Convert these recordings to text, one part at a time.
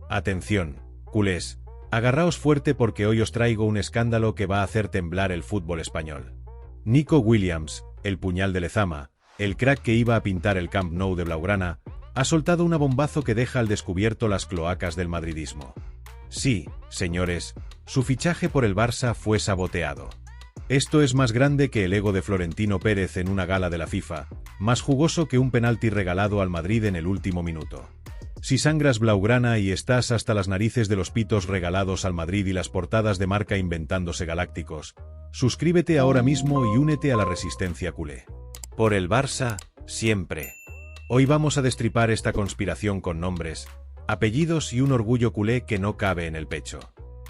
Atención, culés, agarraos fuerte porque hoy os traigo un escándalo que va a hacer temblar el fútbol español. Nico Williams, el puñal de Lezama, el crack que iba a pintar el Camp Nou de blaugrana, ha soltado un bombazo que deja al descubierto las cloacas del madridismo. Sí, señores, su fichaje por el Barça fue saboteado. Esto es más grande que el ego de Florentino Pérez en una gala de la FIFA, más jugoso que un penalti regalado al Madrid en el último minuto. Si sangras blaugrana y estás hasta las narices de los pitos regalados al Madrid y las portadas de marca inventándose galácticos, suscríbete ahora mismo y únete a la resistencia culé. Por el Barça, siempre. Hoy vamos a destripar esta conspiración con nombres, apellidos y un orgullo culé que no cabe en el pecho.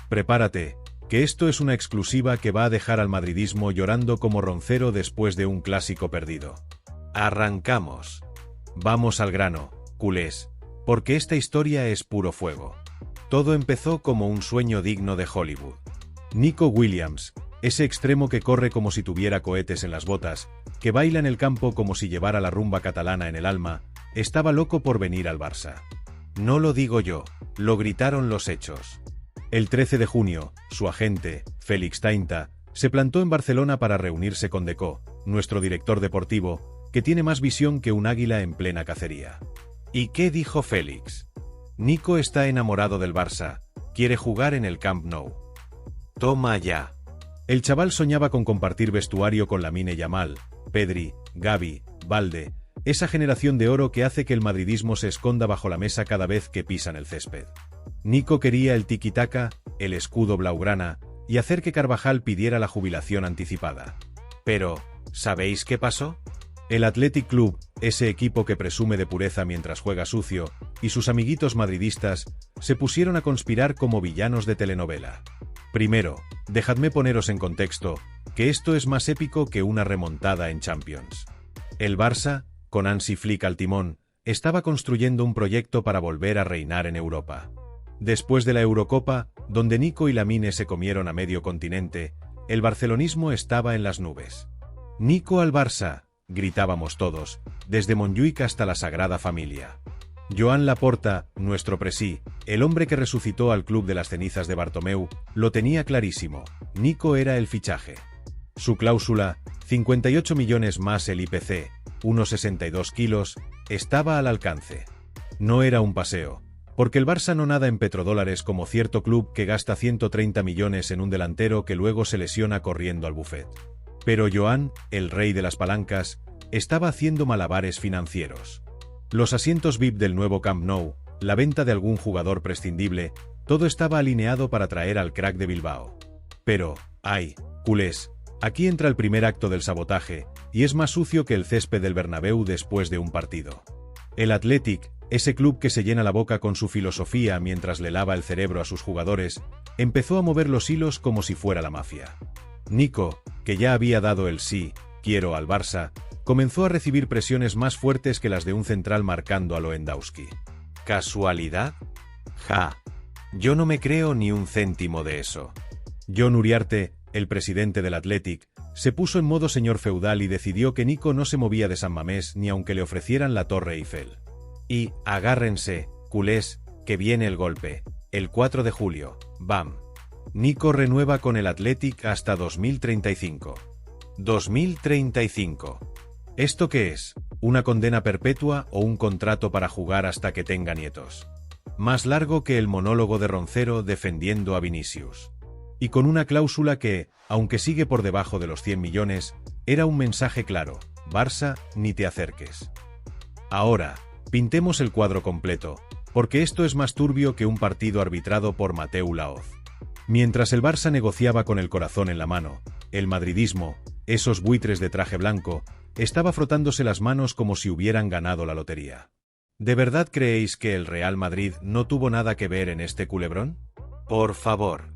Prepárate, que esto es una exclusiva que va a dejar al madridismo llorando como roncero después de un clásico perdido. Arrancamos. Vamos al grano, culés, porque esta historia es puro fuego. Todo empezó como un sueño digno de Hollywood. Nico Williams, ese extremo que corre como si tuviera cohetes en las botas, que baila en el campo como si llevara la rumba catalana en el alma, estaba loco por venir al Barça. No lo digo yo, lo gritaron los hechos. El 13 de junio, su agente, Félix Tainta, se plantó en Barcelona para reunirse con Deco, nuestro director deportivo, que tiene más visión que un águila en plena cacería. ¿Y qué dijo Félix? Nico está enamorado del Barça, quiere jugar en el Camp Nou. Toma ya. El chaval soñaba con compartir vestuario con Lamine Yamal, Pedri, Gavi, Balde, esa generación de oro que hace que el madridismo se esconda bajo la mesa cada vez que pisan el césped. Nico quería el tiki-taka, el escudo blaugrana, y hacer que Carvajal pidiera la jubilación anticipada. Pero, ¿sabéis qué pasó? El Athletic Club, ese equipo que presume de pureza mientras juega sucio, y sus amiguitos madridistas, se pusieron a conspirar como villanos de telenovela. Primero, dejadme poneros en contexto, que esto es más épico que una remontada en Champions. El Barça, con Hansi Flick al timón, estaba construyendo un proyecto para volver a reinar en Europa. Después de la Eurocopa, donde Nico y Lamine se comieron a medio continente, el barcelonismo estaba en las nubes. ¡Nico al Barça!, gritábamos todos, desde Montjuic hasta la Sagrada Familia. Joan Laporta, nuestro presí, el hombre que resucitó al club de las cenizas de Bartomeu, lo tenía clarísimo, Nico era el fichaje. Su cláusula, 58 millones más el IPC, unos 62 kilos, estaba al alcance. No era un paseo, porque el Barça no nada en petrodólares como cierto club que gasta 130 millones en un delantero que luego se lesiona corriendo al buffet. Pero Joan, el rey de las palancas, estaba haciendo malabares financieros. Los asientos VIP del nuevo Camp Nou, la venta de algún jugador prescindible, todo estaba alineado para traer al crack de Bilbao. Pero, ay, culés, aquí entra el primer acto del sabotaje, y es más sucio que el césped del Bernabéu después de un partido. El Athletic, ese club que se llena la boca con su filosofía mientras le lava el cerebro a sus jugadores, empezó a mover los hilos como si fuera la mafia. Nico, que ya había dado el sí, quiero al Barça, comenzó a recibir presiones más fuertes que las de un central marcando a Lewandowski. ¿Casualidad? Ja. Yo no me creo ni un céntimo de eso. Jon Uriarte, el presidente del Athletic, se puso en modo señor feudal y decidió que Nico no se movía de San Mamés ni aunque le ofrecieran la Torre Eiffel. Y, agárrense, culés, que viene el golpe, el 4 de julio, ¡bam! Nico renueva con el Athletic hasta 2035. 2035. ¿Esto qué es? ¿Una condena perpetua o un contrato para jugar hasta que tenga nietos? Más largo que el monólogo de Roncero defendiendo a Vinicius. Y con una cláusula que, aunque sigue por debajo de los 100 millones, era un mensaje claro: Barça, ni te acerques. Ahora, pintemos el cuadro completo, porque esto es más turbio que un partido arbitrado por Mateu Laoz. Mientras el Barça negociaba con el corazón en la mano, el madridismo, esos buitres de traje blanco, estaba frotándose las manos como si hubieran ganado la lotería. ¿De verdad creéis que el Real Madrid no tuvo nada que ver en este culebrón? Por favor.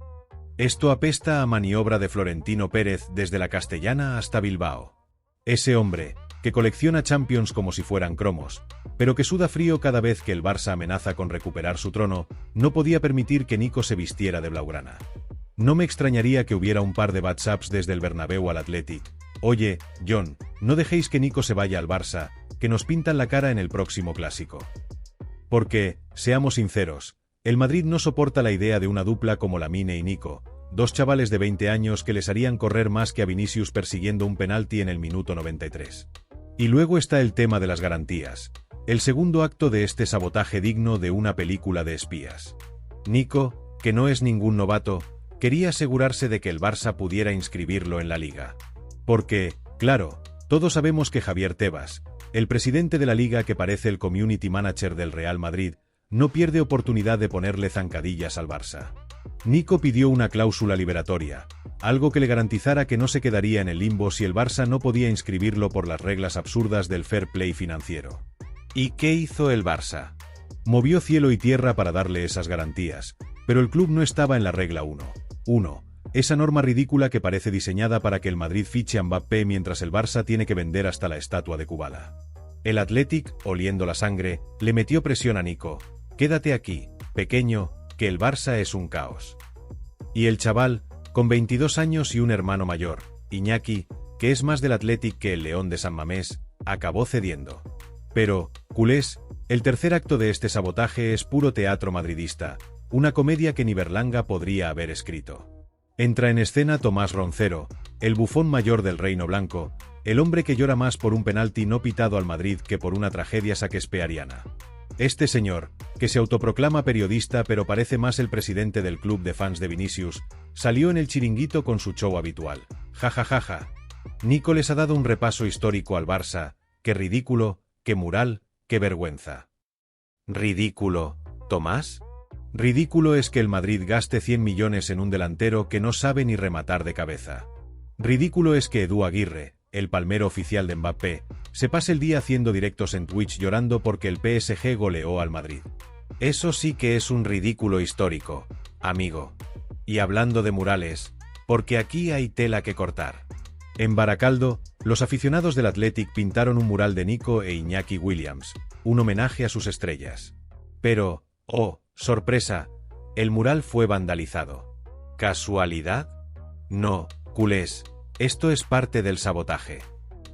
Esto apesta a maniobra de Florentino Pérez desde la Castellana hasta Bilbao. Ese hombre, que colecciona Champions como si fueran cromos, pero que suda frío cada vez que el Barça amenaza con recuperar su trono, no podía permitir que Nico se vistiera de blaugrana. No me extrañaría que hubiera un par de WhatsApps desde el Bernabéu al Athletic. Oye, Jon, no dejéis que Nico se vaya al Barça, que nos pintan la cara en el próximo clásico. Porque, seamos sinceros, El Madrid no soporta la idea de una dupla como Lamine y Nico, dos chavales de 20 años que les harían correr más que a Vinicius persiguiendo un penalti en el minuto 93. Y luego está el tema de las garantías, el segundo acto de este sabotaje digno de una película de espías. Nico, que no es ningún novato, quería asegurarse de que el Barça pudiera inscribirlo en la liga. Porque, claro, todos sabemos que Javier Tebas, el presidente de la liga que parece el community manager del Real Madrid, no pierde oportunidad de ponerle zancadillas al Barça. Nico pidió una cláusula liberatoria, algo que le garantizara que no se quedaría en el limbo si el Barça no podía inscribirlo por las reglas absurdas del fair play financiero. ¿Y qué hizo el Barça? Movió cielo y tierra para darle esas garantías, pero el club no estaba en la regla 1. Esa norma ridícula que parece diseñada para que el Madrid fiche a Mbappé mientras el Barça tiene que vender hasta la estatua de Kubala. El Athletic, oliendo la sangre, le metió presión a Nico. Quédate aquí, pequeño, que el Barça es un caos. Y el chaval, con 22 años y un hermano mayor, Iñaki, que es más del Athletic que el León de San Mamés, acabó cediendo. Pero, culés, el tercer acto de este sabotaje es puro teatro madridista, una comedia que ni Berlanga podría haber escrito. Entra en escena Tomás Roncero, el bufón mayor del Reino Blanco, el hombre que llora más por un penalti no pitado al Madrid que por una tragedia shakespeariana. Este señor, que se autoproclama periodista pero parece más el presidente del club de fans de Vinicius, salió en el Chiringuito con su show habitual. Ja. Nico les ha dado un repaso histórico al Barça. Qué ridículo, qué mural, qué vergüenza. ¿Ridículo, Tomás? Ridículo es que el Madrid gaste 100 millones en un delantero que no sabe ni rematar de cabeza. Ridículo es que Edu Aguirre, el palmero oficial de Mbappé, se pase el día haciendo directos en Twitch llorando porque el PSG goleó al Madrid. Eso sí que es un ridículo histórico, amigo. Y hablando de murales, porque aquí hay tela que cortar. En Baracaldo, los aficionados del Athletic pintaron un mural de Nico e Iñaki Williams, un homenaje a sus estrellas. Pero, oh, sorpresa, el mural fue vandalizado. ¿Casualidad? No, culés, esto es parte del sabotaje.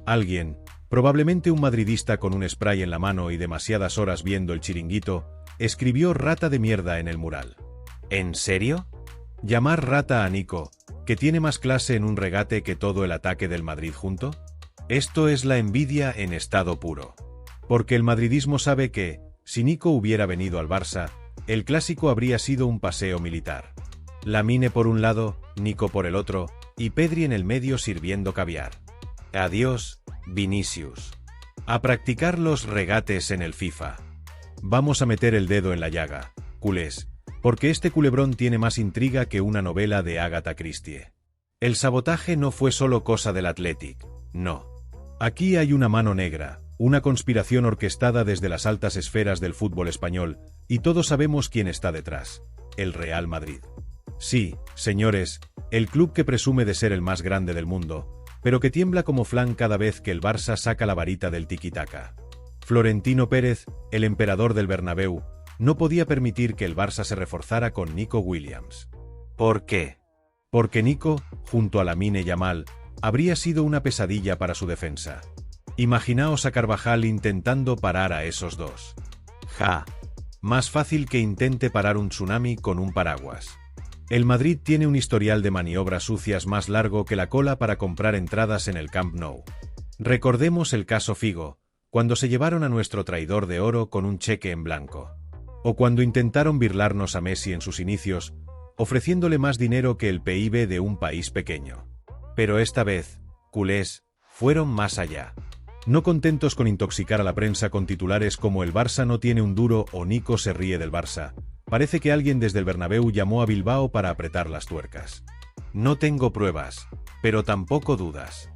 Alguien, probablemente un madridista con un spray en la mano y demasiadas horas viendo el Chiringuito, escribió rata de mierda en el mural. ¿En serio? ¿Llamar rata a Nico, que tiene más clase en un regate que todo el ataque del Madrid junto? Esto es la envidia en estado puro. Porque el madridismo sabe que, si Nico hubiera venido al Barça, el clásico habría sido un paseo militar. Lamine por un lado, Nico por el otro, y Pedri en el medio sirviendo caviar. Adiós, Vinicius. A practicar los regates en el FIFA. Vamos a meter el dedo en la llaga, culés, porque este culebrón tiene más intriga que una novela de Agatha Christie. El sabotaje no fue solo cosa del Athletic, no. Aquí hay una mano negra, una conspiración orquestada desde las altas esferas del fútbol español, y todos sabemos quién está detrás: el Real Madrid. Sí, señores, el club que presume de ser el más grande del mundo, pero que tiembla como flan cada vez que el Barça saca la varita del tiki-taka. Florentino Pérez, el emperador del Bernabéu, no podía permitir que el Barça se reforzara con Nico Williams. ¿Por qué? Porque Nico, junto a Lamine Yamal, habría sido una pesadilla para su defensa. Imaginaos a Carvajal intentando parar a esos dos. Ja. Más fácil que intente parar un tsunami con un paraguas. El Madrid tiene un historial de maniobras sucias más largo que la cola para comprar entradas en el Camp Nou. Recordemos el caso Figo, cuando se llevaron a nuestro traidor de oro con un cheque en blanco. O cuando intentaron birlarnos a Messi en sus inicios, ofreciéndole más dinero que el PIB de un país pequeño. Pero esta vez, culés, fueron más allá. No contentos con intoxicar a la prensa con titulares como "El Barça no tiene un duro" o "Nico se ríe del Barça", parece que alguien desde el Bernabéu llamó a Bilbao para apretar las tuercas. No tengo pruebas, pero tampoco dudas.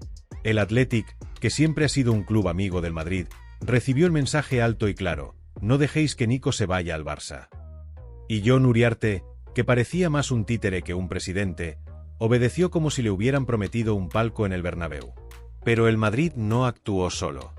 El Athletic, que siempre ha sido un club amigo del Madrid, recibió el mensaje alto y claro: no dejéis que Nico se vaya al Barça. Y Jon Uriarte, que parecía más un títere que un presidente, obedeció como si le hubieran prometido un palco en el Bernabéu. Pero el Madrid no actuó solo.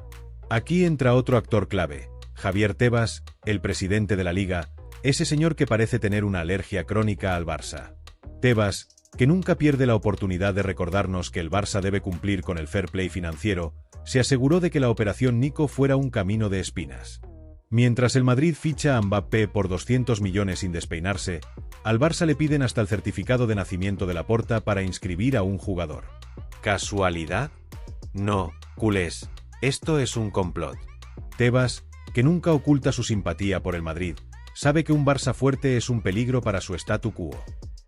Aquí entra otro actor clave, Javier Tebas, el presidente de la Liga, ese señor que parece tener una alergia crónica al Barça. Tebas, que nunca pierde la oportunidad de recordarnos que el Barça debe cumplir con el fair play financiero, se aseguró de que la operación Nico fuera un camino de espinas. Mientras el Madrid ficha a Mbappé por 200 millones sin despeinarse, al Barça le piden hasta el certificado de nacimiento de Laporta para inscribir a un jugador. ¿Casualidad? No, culés, esto es un complot. Tebas, que nunca oculta su simpatía por el Madrid, sabe que un Barça fuerte es un peligro para su statu quo.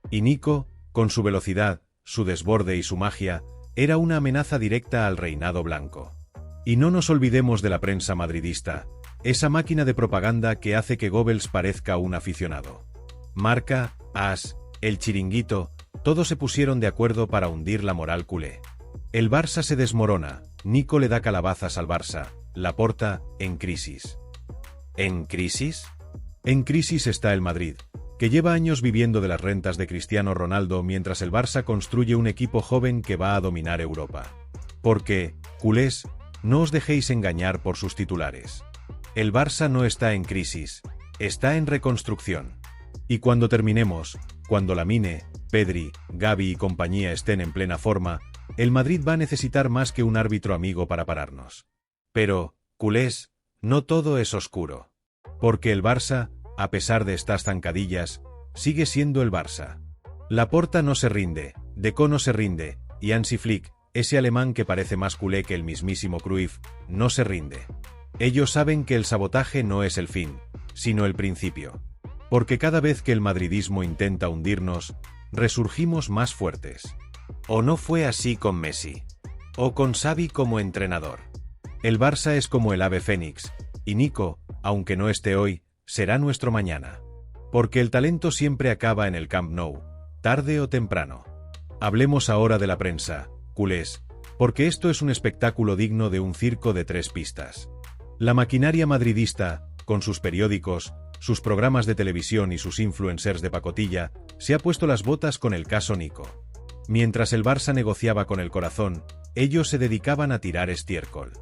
Y Nico, con su velocidad, su desborde y su magia, era una amenaza directa al reinado blanco. Y no nos olvidemos de la prensa madridista, esa máquina de propaganda que hace que Goebbels parezca un aficionado. Marca, AS, El Chiringuito, todos se pusieron de acuerdo para hundir la moral culé. El Barça se desmorona, Nico le da calabazas al Barça, Laporta, en crisis. ¿En crisis? En crisis está el Madrid, que lleva años viviendo de las rentas de Cristiano Ronaldo mientras el Barça construye un equipo joven que va a dominar Europa. Porque, culés, no os dejéis engañar por sus titulares. El Barça no está en crisis, está en reconstrucción. Y cuando terminemos, cuando Lamine, Pedri, Gavi y compañía estén en plena forma, el Madrid va a necesitar más que un árbitro amigo para pararnos. Pero, culés, no todo es oscuro. Porque el Barça, a pesar de estas zancadillas, sigue siendo el Barça. Laporta no se rinde, Deco no se rinde, y Hansi Flick, ese alemán que parece más culé que el mismísimo Cruyff, no se rinde. Ellos saben que el sabotaje no es el fin, sino el principio. Porque cada vez que el madridismo intenta hundirnos, resurgimos más fuertes. ¿O no fue así con Messi? ¿O con Xavi como entrenador? El Barça es como el ave fénix, y Nico, aunque no esté hoy, será nuestro mañana. Porque el talento siempre acaba en el Camp Nou, tarde o temprano. Hablemos ahora de la prensa, culés, porque esto es un espectáculo digno de un circo de 3 pistas. La maquinaria madridista, con sus periódicos, sus programas de televisión y sus influencers de pacotilla, se ha puesto las botas con el caso Nico. Mientras el Barça negociaba con el corazón, ellos se dedicaban a tirar estiércol.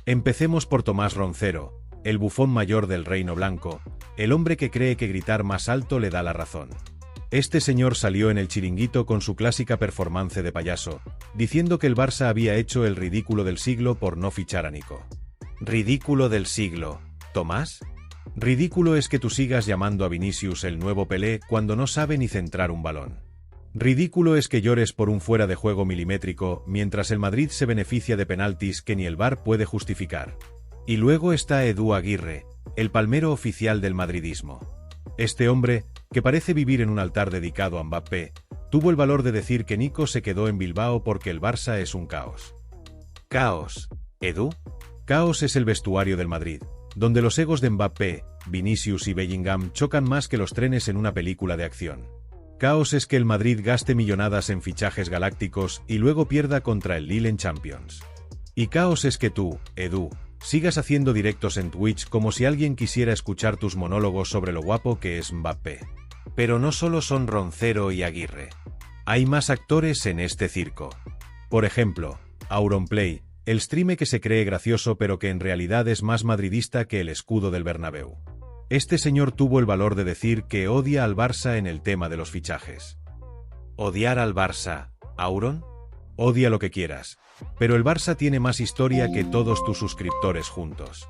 Empecemos por Tomás Roncero, el bufón mayor del Reino Blanco, el hombre que cree que gritar más alto le da la razón. Este señor salió en El Chiringuito con su clásica performance de payaso, diciendo que el Barça había hecho el ridículo del siglo por no fichar a Nico. ¿Ridículo del siglo, Tomás? Ridículo es que tú sigas llamando a Vinicius el nuevo Pelé cuando no sabe ni centrar un balón. Ridículo es que llores por un fuera de juego milimétrico mientras el Madrid se beneficia de penaltis que ni el VAR puede justificar. Y luego está Edu Aguirre, el palmero oficial del madridismo. Este hombre, que parece vivir en un altar dedicado a Mbappé, tuvo el valor de decir que Nico se quedó en Bilbao porque el Barça es un caos. ¿Caos, Edu? Caos es el vestuario del Madrid, donde los egos de Mbappé, Vinicius y Bellingham chocan más que los trenes en una película de acción. Caos es que el Madrid gaste millonadas en fichajes galácticos y luego pierda contra el Lille en Champions. Y caos es que tú, Edu, sigas haciendo directos en Twitch como si alguien quisiera escuchar tus monólogos sobre lo guapo que es Mbappé. Pero no solo son Roncero y Aguirre. Hay más actores en este circo. Por ejemplo, Auronplay, el streamer que se cree gracioso pero que en realidad es más madridista que el escudo del Bernabéu. Este señor tuvo el valor de decir que odia al Barça en el tema de los fichajes. ¿Odiar al Barça, Auron? Odia lo que quieras, pero el Barça tiene más historia que todos tus suscriptores juntos.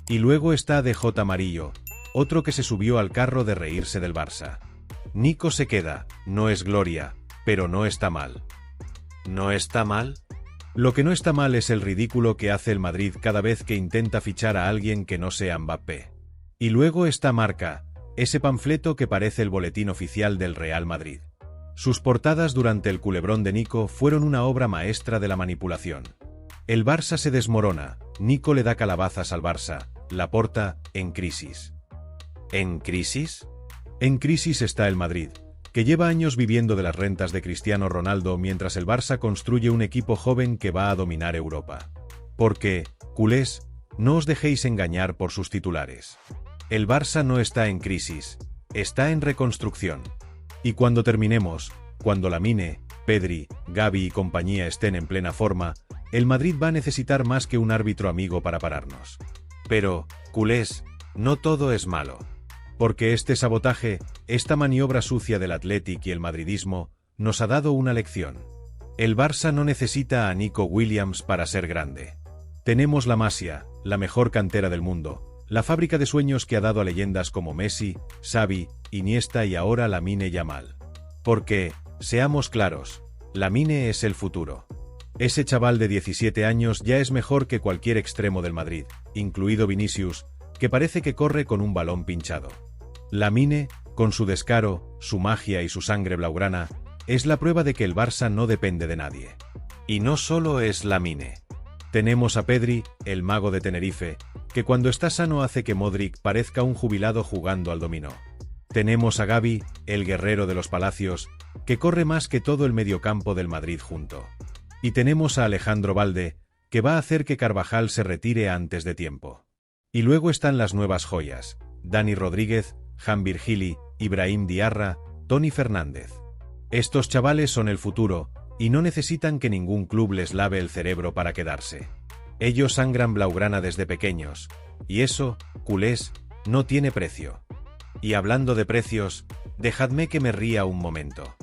Y luego está DJ Amarillo, otro que se subió al carro de reírse del Barça. Nico se queda, no es gloria, pero no está mal. ¿No está mal? Lo que no está mal es el ridículo que hace el Madrid cada vez que intenta fichar a alguien que no sea Mbappé. Y luego está Marca, ese panfleto que parece el boletín oficial del Real Madrid. Sus portadas durante el culebrón de Nico fueron una obra maestra de la manipulación. El Barça se desmorona, Nico le da calabazas al Barça, Laporta, en crisis. ¿En crisis? En crisis está el Madrid, que lleva años viviendo de las rentas de Cristiano Ronaldo mientras el Barça construye un equipo joven que va a dominar Europa. Porque, culés, no os dejéis engañar por sus titulares. El Barça no está en crisis, está en reconstrucción. Y cuando terminemos, cuando Lamine, Pedri, Gavi y compañía estén en plena forma, el Madrid va a necesitar más que un árbitro amigo para pararnos. Pero, culés, no todo es malo. Porque este sabotaje, esta maniobra sucia del Athletic y el madridismo, nos ha dado una lección. El Barça no necesita a Nico Williams para ser grande. Tenemos la Masia, la mejor cantera del mundo, La fábrica de sueños que ha dado a leyendas como Messi, Xavi, Iniesta y ahora Lamine Yamal. Porque, seamos claros, Lamine es el futuro. Ese chaval de 17 años ya es mejor que cualquier extremo del Madrid, incluido Vinicius, que parece que corre con un balón pinchado. Lamine, con su descaro, su magia y su sangre blaugrana, es la prueba de que el Barça no depende de nadie. Y no solo es Lamine. Tenemos a Pedri, el mago de Tenerife, que cuando está sano hace que Modric parezca un jubilado jugando al dominó. Tenemos a Gavi, el guerrero de los palacios, que corre más que todo el mediocampo del Madrid junto. Y tenemos a Alejandro Balde, que va a hacer que Carvajal se retire antes de tiempo. Y luego están las nuevas joyas, Dani Rodríguez, Jan Virgili, Ibrahim Diarra, Toni Fernández. Estos chavales son el futuro, y no necesitan que ningún club les lave el cerebro para quedarse. Ellos sangran blaugrana desde pequeños, y eso, culés, no tiene precio. Y hablando de precios, dejadme que me ría un momento.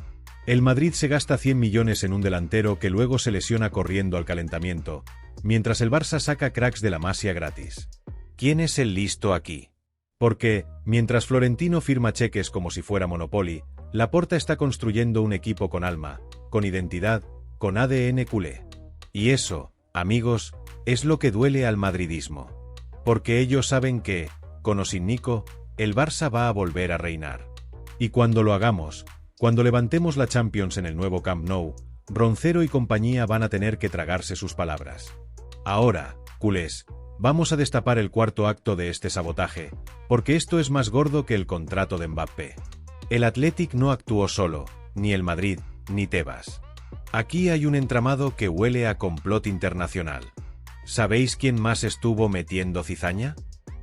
El Madrid se gasta 100 millones en un delantero que luego se lesiona corriendo al calentamiento, mientras el Barça saca cracks de la Masia gratis. ¿Quién es el listo aquí? Porque, mientras Florentino firma cheques como si fuera Monopoly, Laporta está construyendo un equipo con alma, con identidad, con ADN culé. Y eso, amigos, es lo que duele al madridismo. Porque ellos saben que, con o sin Nico, el Barça va a volver a reinar. Y cuando lo hagamos, cuando levantemos la Champions en el nuevo Camp Nou, Roncero y compañía van a tener que tragarse sus palabras. Ahora, culés, vamos a destapar el cuarto acto de este sabotaje, porque esto es más gordo que el contrato de Mbappé. El Athletic no actuó solo, ni el Madrid, ni Tebas. Aquí hay un entramado que huele a complot internacional. ¿Sabéis quién más estuvo metiendo cizaña?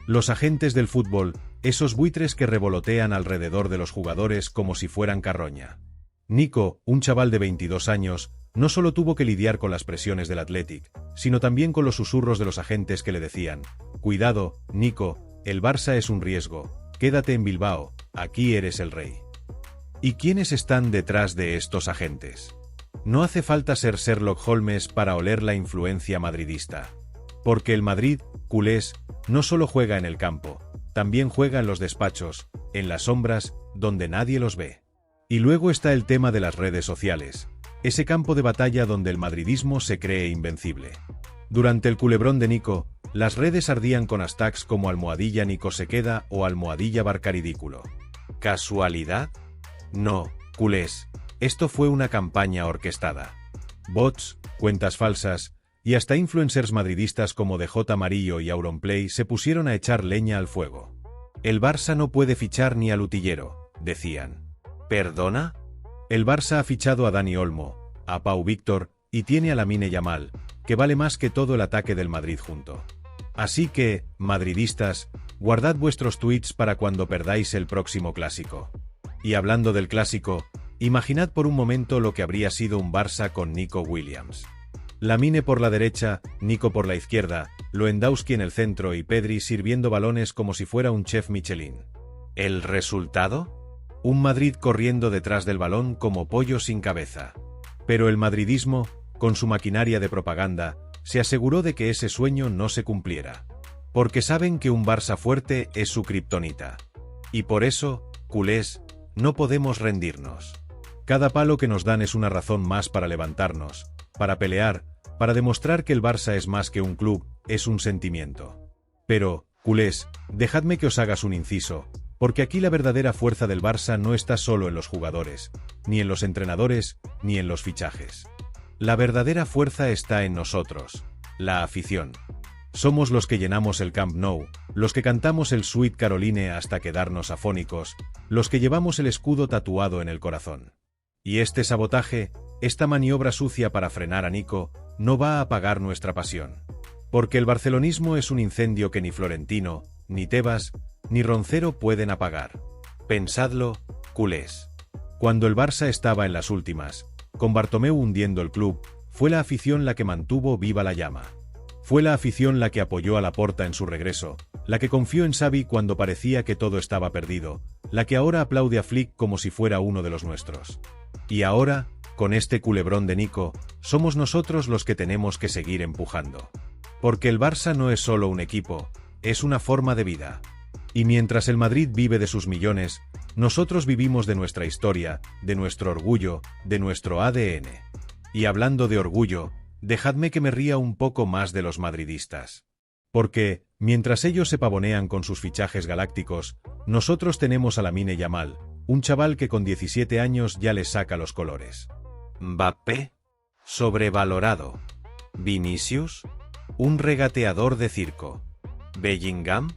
Los agentes del fútbol, esos buitres que revolotean alrededor de los jugadores como si fueran carroña. Nico, un chaval de 22 años, no solo tuvo que lidiar con las presiones del Athletic, sino también con los susurros de los agentes que le decían: «Cuidado, Nico, el Barça es un riesgo, quédate en Bilbao, aquí eres el rey». ¿Y quiénes están detrás de estos agentes? No hace falta ser Sherlock Holmes para oler la influencia madridista. Porque el Madrid, culés, no solo juega en el campo, también juega en los despachos, en las sombras, donde nadie los ve. Y luego está el tema de las redes sociales, ese campo de batalla donde el madridismo se cree invencible. Durante el culebrón de Nico, las redes ardían con hashtags como almohadilla Nico se queda o almohadilla Barcaridículo. ¿Casualidad? No, culés, esto fue una campaña orquestada. Bots, cuentas falsas, y hasta influencers madridistas como DJ Amarillo y Auronplay se pusieron a echar leña al fuego. El Barça no puede fichar ni al utillero, decían. ¿Perdona? El Barça ha fichado a Dani Olmo, a Pau Víctor, y tiene a Lamine Yamal, que vale más que todo el ataque del Madrid junto. Así que, madridistas, guardad vuestros tweets para cuando perdáis el próximo clásico. Y hablando del clásico, imaginad por un momento lo que habría sido un Barça con Nico Williams. Lamine por la derecha, Nico por la izquierda, Lewandowski en el centro y Pedri sirviendo balones como si fuera un chef Michelin. ¿El resultado? Un Madrid corriendo detrás del balón como pollo sin cabeza. Pero el madridismo, con su maquinaria de propaganda, se aseguró de que ese sueño no se cumpliera. Porque saben que un Barça fuerte es su kriptonita. Y por eso, culés, no podemos rendirnos. Cada palo que nos dan es una razón más para levantarnos, para pelear, para demostrar que el Barça es más que un club, es un sentimiento. Pero, culés, dejadme que os hagas un inciso, porque aquí la verdadera fuerza del Barça no está solo en los jugadores, ni en los entrenadores, ni en los fichajes. La verdadera fuerza está en nosotros, la afición. Somos los que llenamos el Camp Nou, los que cantamos el Sweet Caroline hasta quedarnos afónicos, los que llevamos el escudo tatuado en el corazón. Y este sabotaje, esta maniobra sucia para frenar a Nico, no va a apagar nuestra pasión. Porque el barcelonismo es un incendio que ni Florentino, ni Tebas, ni Roncero pueden apagar. Pensadlo, culés. Cuando el Barça estaba en las últimas, con Bartomeu hundiendo el club, fue la afición la que mantuvo viva la llama. Fue la afición la que apoyó a Laporta en su regreso, la que confió en Xavi cuando parecía que todo estaba perdido, la que ahora aplaude a Flick como si fuera uno de los nuestros. Y ahora, con este culebrón de Nico, somos nosotros los que tenemos que seguir empujando. Porque el Barça no es solo un equipo, es una forma de vida. Y mientras el Madrid vive de sus millones, nosotros vivimos de nuestra historia, de nuestro orgullo, de nuestro ADN. Y hablando de orgullo, dejadme que me ría un poco más de los madridistas. Porque, mientras ellos se pavonean con sus fichajes galácticos, nosotros tenemos a Lamine Yamal, un chaval que con 17 años ya le saca los colores. Mbappé, sobrevalorado. Vinicius, un regateador de circo. Bellingham,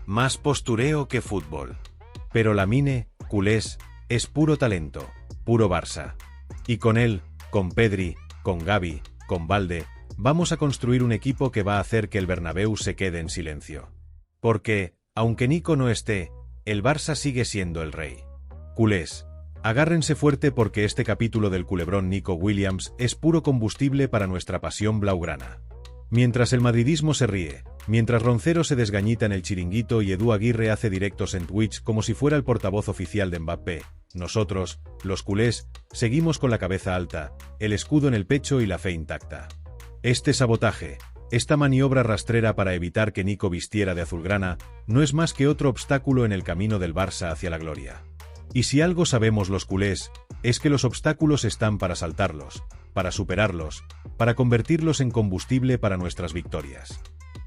más postureo que fútbol. Pero Lamine, culés, es puro talento, puro Barça. Y con él, con Pedri, con Gavi, con Balde, vamos a construir un equipo que va a hacer que el Bernabéu se quede en silencio. Porque, aunque Nico no esté, el Barça sigue siendo el rey. Culés, agárrense fuerte porque este capítulo del culebrón Nico Williams es puro combustible para nuestra pasión blaugrana. Mientras el madridismo se ríe, mientras Roncero se desgañita en el chiringuito y Edu Aguirre hace directos en Twitch como si fuera el portavoz oficial de Mbappé, nosotros, los culés, seguimos con la cabeza alta, el escudo en el pecho y la fe intacta. Este sabotaje, esta maniobra rastrera para evitar que Nico vistiera de azulgrana, no es más que otro obstáculo en el camino del Barça hacia la gloria. Y si algo sabemos los culés, es que los obstáculos están para saltarlos, para superarlos, para convertirlos en combustible para nuestras victorias.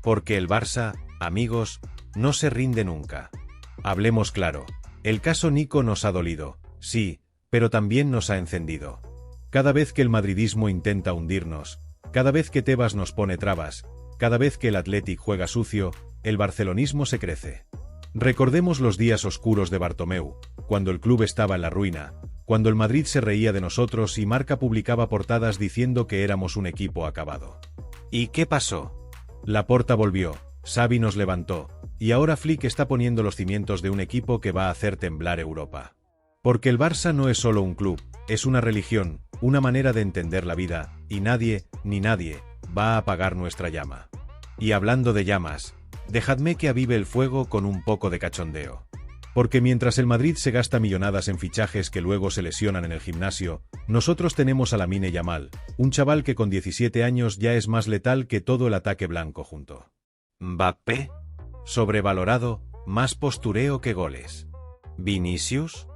Porque el Barça, amigos, no se rinde nunca. Hablemos claro, el caso Nico nos ha dolido, sí, pero también nos ha encendido. Cada vez que el madridismo intenta hundirnos, cada vez que Tebas nos pone trabas, cada vez que el Athletic juega sucio, el barcelonismo se crece. Recordemos los días oscuros de Bartomeu, cuando el club estaba en la ruina, cuando el Madrid se reía de nosotros y Marca publicaba portadas diciendo que éramos un equipo acabado. ¿Y qué pasó? Laporta volvió, Xavi nos levantó, y ahora Flick está poniendo los cimientos de un equipo que va a hacer temblar Europa. Porque el Barça no es solo un club, es una religión, una manera de entender la vida, y nadie, ni nadie, va a apagar nuestra llama. Y hablando de llamas, dejadme que avive el fuego con un poco de cachondeo. Porque mientras el Madrid se gasta millonadas en fichajes que luego se lesionan en el gimnasio, nosotros tenemos a Lamine Yamal, un chaval que con 17 años ya es más letal que todo el ataque blanco junto. Mbappé, sobrevalorado, más postureo que goles. Vinicius,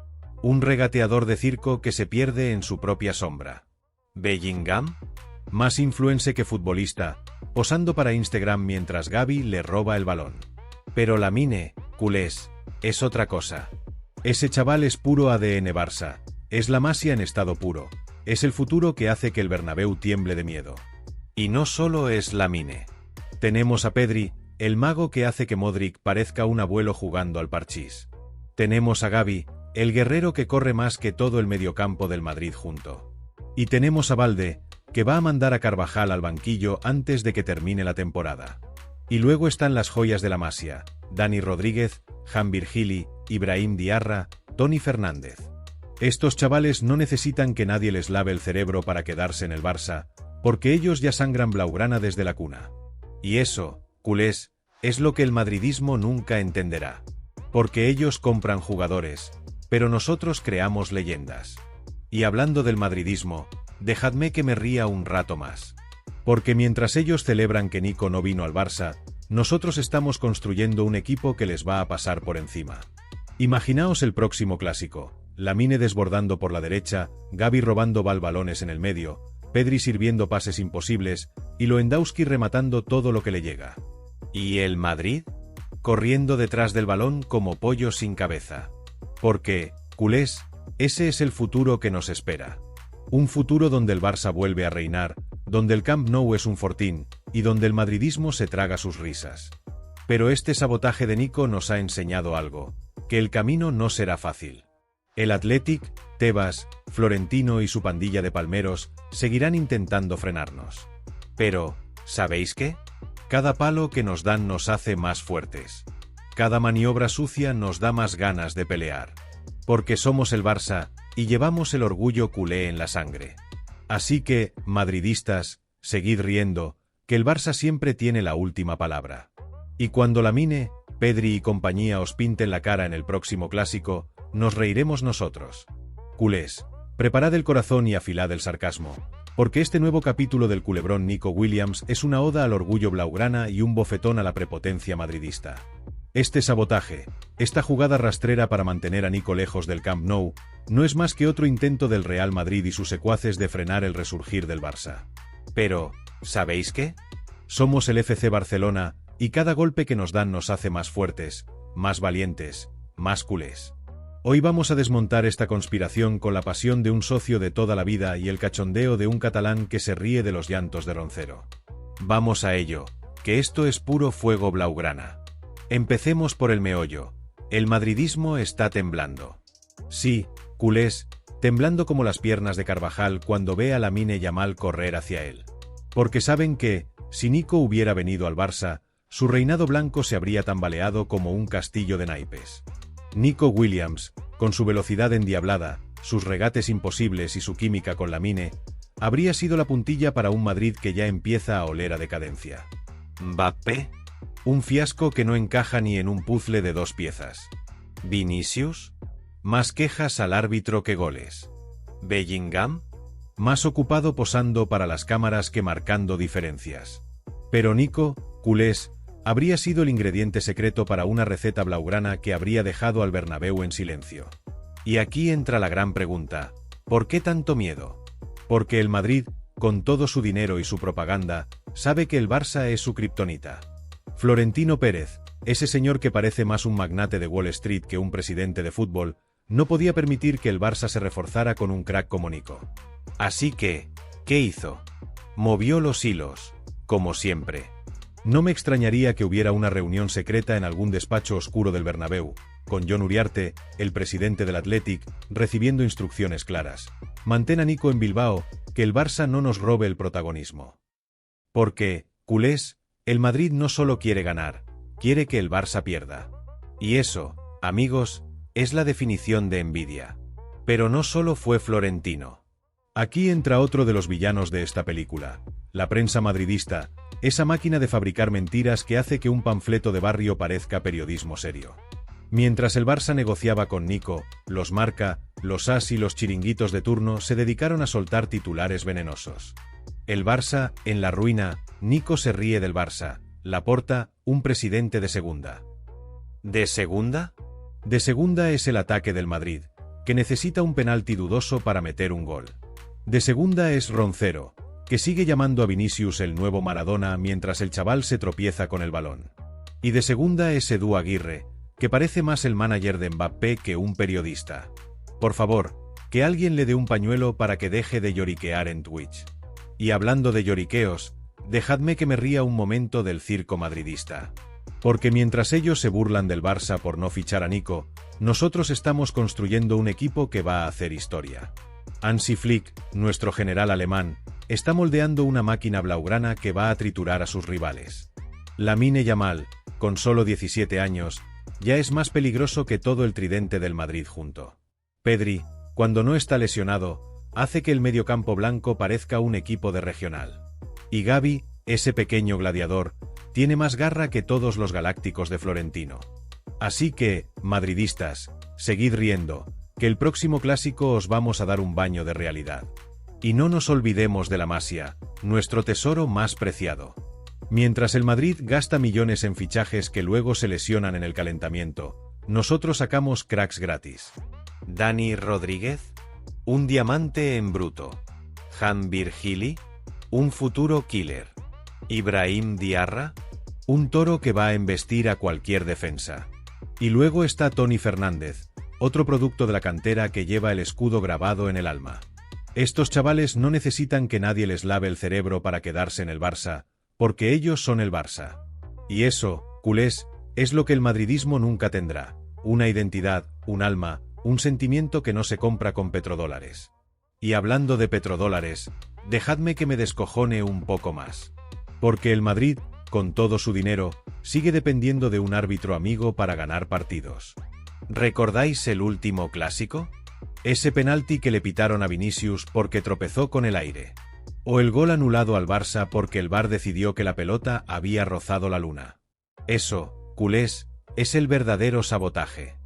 un regateador de circo que se pierde en su propia sombra. Bellingham, más influencer que futbolista, posando para Instagram mientras Gavi le roba el balón. Pero Lamine, culés, es otra cosa. Ese chaval es puro ADN Barça, es la Masia en estado puro, es el futuro que hace que el Bernabéu tiemble de miedo. Y no solo es Lamine. Tenemos a Pedri, el mago que hace que Modric parezca un abuelo jugando al parchís. Tenemos a Gavi, el guerrero que corre más que todo el mediocampo del Madrid junto. Y tenemos a Balde, que va a mandar a Carvajal al banquillo antes de que termine la temporada. Y luego están las joyas de la Masia, Dani Rodríguez, Jan Virgili, Ibrahim Diarra, Toni Fernández. Estos chavales no necesitan que nadie les lave el cerebro para quedarse en el Barça, porque ellos ya sangran blaugrana desde la cuna. Y eso, culés, es lo que el madridismo nunca entenderá. Porque ellos compran jugadores, pero nosotros creamos leyendas. Y hablando del madridismo, dejadme que me ría un rato más. Porque mientras ellos celebran que Nico no vino al Barça, nosotros estamos construyendo un equipo que les va a pasar por encima. Imaginaos el próximo clásico, Lamine desbordando por la derecha, Gavi robando balones en el medio, Pedri sirviendo pases imposibles, y Lewandowski rematando todo lo que le llega. ¿Y el Madrid? Corriendo detrás del balón como pollo sin cabeza. Porque, culés, ese es el futuro que nos espera. Un futuro donde el Barça vuelve a reinar, donde el Camp Nou es un fortín, y donde el madridismo se traga sus risas. Pero este sabotaje de Nico nos ha enseñado algo, que el camino no será fácil. El Athletic, Tebas, Florentino y su pandilla de palmeros seguirán intentando frenarnos. Pero, ¿sabéis qué? Cada palo que nos dan nos hace más fuertes. Cada maniobra sucia nos da más ganas de pelear. Porque somos el Barça, y llevamos el orgullo culé en la sangre. Así que, madridistas, seguid riendo, que el Barça siempre tiene la última palabra. Y cuando Lamine, Pedri y compañía os pinten la cara en el próximo clásico, nos reiremos nosotros. Culés, preparad el corazón y afilad el sarcasmo, Porque este nuevo capítulo del culebrón Nico Williams es una oda al orgullo blaugrana y un bofetón a la prepotencia madridista. Este sabotaje, esta jugada rastrera para mantener a Nico lejos del Camp Nou, no es más que otro intento del Real Madrid y sus secuaces de frenar el resurgir del Barça. Pero, ¿sabéis qué? Somos el FC Barcelona, y cada golpe que nos dan nos hace más fuertes, más valientes, más culés. Hoy vamos a desmontar esta conspiración con la pasión de un socio de toda la vida y el cachondeo de un catalán que se ríe de los llantos de Roncero. Vamos a ello, que esto es puro fuego blaugrana. Empecemos por el meollo. El madridismo está temblando. Sí, culés, temblando como las piernas de Carvajal cuando ve a Lamine Yamal correr hacia él. Porque saben que, si Nico hubiera venido al Barça, su reinado blanco se habría tambaleado como un castillo de naipes. Nico Williams, con su velocidad endiablada, sus regates imposibles y su química con Lamine, habría sido la puntilla para un Madrid que ya empieza a oler a decadencia. ¿Mbappé? Un fiasco que no encaja ni en un puzzle de 2 piezas. ¿Vinicius? Más quejas al árbitro que goles. ¿Bellingham? Más ocupado posando para las cámaras que marcando diferencias. Pero Nico, culés, habría sido el ingrediente secreto para una receta blaugrana que habría dejado al Bernabéu en silencio. Y aquí entra la gran pregunta, ¿por qué tanto miedo? Porque el Madrid, con todo su dinero y su propaganda, sabe que el Barça es su kriptonita. Florentino Pérez, ese señor que parece más un magnate de Wall Street que un presidente de fútbol, no podía permitir que el Barça se reforzara con un crack como Nico. Así que, ¿qué hizo? Movió los hilos, como siempre. No me extrañaría que hubiera una reunión secreta en algún despacho oscuro del Bernabéu, con Jon Uriarte, el presidente del Athletic, recibiendo instrucciones claras. Mantén a Nico en Bilbao, que el Barça no nos robe el protagonismo. Porque, culés, el Madrid no solo quiere ganar, quiere que el Barça pierda. Y eso, amigos, es la definición de envidia. Pero no solo fue Florentino. Aquí entra otro de los villanos de esta película, la prensa madridista, esa máquina de fabricar mentiras que hace que un panfleto de barrio parezca periodismo serio. Mientras el Barça negociaba con Nico, los Marca, los AS y los chiringuitos de turno se dedicaron a soltar titulares venenosos. El Barça, en la ruina, Nico se ríe del Barça, Laporta, un presidente de segunda. ¿De segunda? De segunda es el ataque del Madrid, que necesita un penalti dudoso para meter un gol. De segunda es Roncero, que sigue llamando a Vinicius el nuevo Maradona mientras el chaval se tropieza con el balón. Y de segunda es Edu Aguirre, que parece más el manager de Mbappé que un periodista. Por favor, que alguien le dé un pañuelo para que deje de lloriquear en Twitch. Y hablando de lloriqueos, dejadme que me ría un momento del circo madridista. Porque mientras ellos se burlan del Barça por no fichar a Nico, nosotros estamos construyendo un equipo que va a hacer historia. Hansi Flick, nuestro general alemán, está moldeando una máquina blaugrana que va a triturar a sus rivales. Lamine Yamal, con solo 17 años, ya es más peligroso que todo el tridente del Madrid junto. Pedri, cuando no está lesionado, hace que el mediocampo blanco parezca un equipo de regional. Y Gavi, ese pequeño gladiador, tiene más garra que todos los galácticos de Florentino. Así que, madridistas, seguid riendo, que el próximo clásico os vamos a dar un baño de realidad. Y no nos olvidemos de la Masia, nuestro tesoro más preciado. Mientras el Madrid gasta millones en fichajes que luego se lesionan en el calentamiento, nosotros sacamos cracks gratis. Dani Rodríguez, un diamante en bruto. Han Virgili, un futuro killer. Ibrahim Diarra, un toro que va a embestir a cualquier defensa. Y luego está Tony Fernández, otro producto de la cantera que lleva el escudo grabado en el alma. Estos chavales no necesitan que nadie les lave el cerebro para quedarse en el Barça, porque ellos son el Barça. Y eso, culés, es lo que el madridismo nunca tendrá, una identidad, un alma, un sentimiento que no se compra con petrodólares. Y hablando de petrodólares, dejadme que me descojone un poco más. Porque el Madrid, con todo su dinero, sigue dependiendo de un árbitro amigo para ganar partidos. ¿Recordáis el último clásico? Ese penalti que le pitaron a Vinicius porque tropezó con el aire. O el gol anulado al Barça porque el VAR decidió que la pelota había rozado la luna. Eso, culés, es el verdadero sabotaje.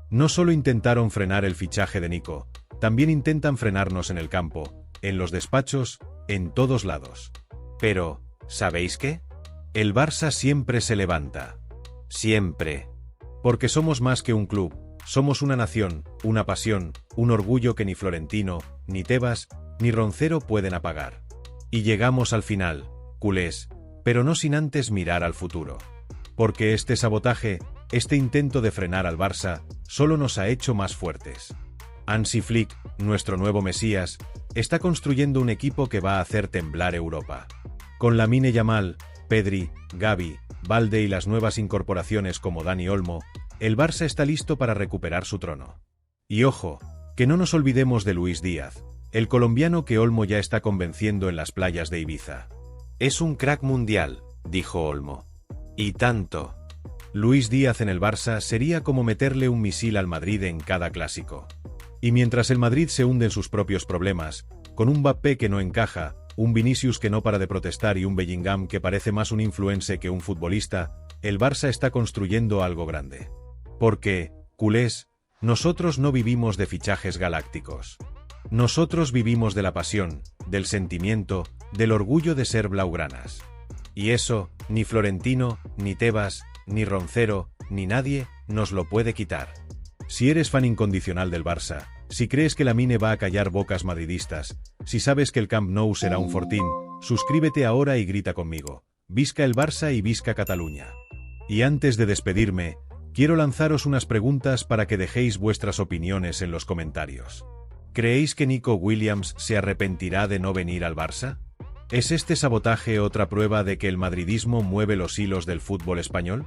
No solo intentaron frenar el fichaje de Nico, también intentan frenarnos en el campo, en los despachos, en todos lados. Pero, ¿sabéis qué? El Barça siempre se levanta. Siempre. Porque somos más que un club, somos una nación, una pasión, un orgullo que ni Florentino, ni Tebas, ni Roncero pueden apagar. Y llegamos al final, culés, pero no sin antes mirar al futuro. Porque este sabotaje, este intento de frenar al Barça, solo nos ha hecho más fuertes. Hansi Flick, nuestro nuevo Mesías, está construyendo un equipo que va a hacer temblar Europa. Con Lamine Yamal, Pedri, Gavi, Balde y las nuevas incorporaciones como Dani Olmo, el Barça está listo para recuperar su trono. Y ojo, que no nos olvidemos de Luis Díaz, el colombiano que Olmo ya está convenciendo en las playas de Ibiza. Es un crack mundial, dijo Olmo. Y tanto. Luis Díaz en el Barça sería como meterle un misil al Madrid en cada clásico. Y mientras el Madrid se hunde en sus propios problemas, con un Mbappé que no encaja, un Vinicius que no para de protestar y un Bellingham que parece más un influencer que un futbolista, el Barça está construyendo algo grande. Porque, culés, nosotros no vivimos de fichajes galácticos. Nosotros vivimos de la pasión, del sentimiento, del orgullo de ser blaugranas. Y eso, ni Florentino, ni Tebas, ni Roncero, ni nadie, nos lo puede quitar. Si eres fan incondicional del Barça, si crees que Lamine va a callar bocas madridistas, si sabes que el Camp Nou será un fortín, suscríbete ahora y grita conmigo. Visca el Barça y visca Cataluña. Y antes de despedirme, quiero lanzaros unas preguntas para que dejéis vuestras opiniones en los comentarios. ¿Creéis que Nico Williams se arrepentirá de no venir al Barça? ¿Es este sabotaje otra prueba de que el madridismo mueve los hilos del fútbol español?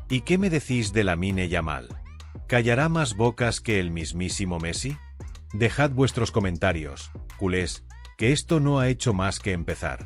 ¿Y qué me decís de Lamine Yamal? ¿Callará más bocas que el mismísimo Messi? Dejad vuestros comentarios, culés, que esto no ha hecho más que empezar.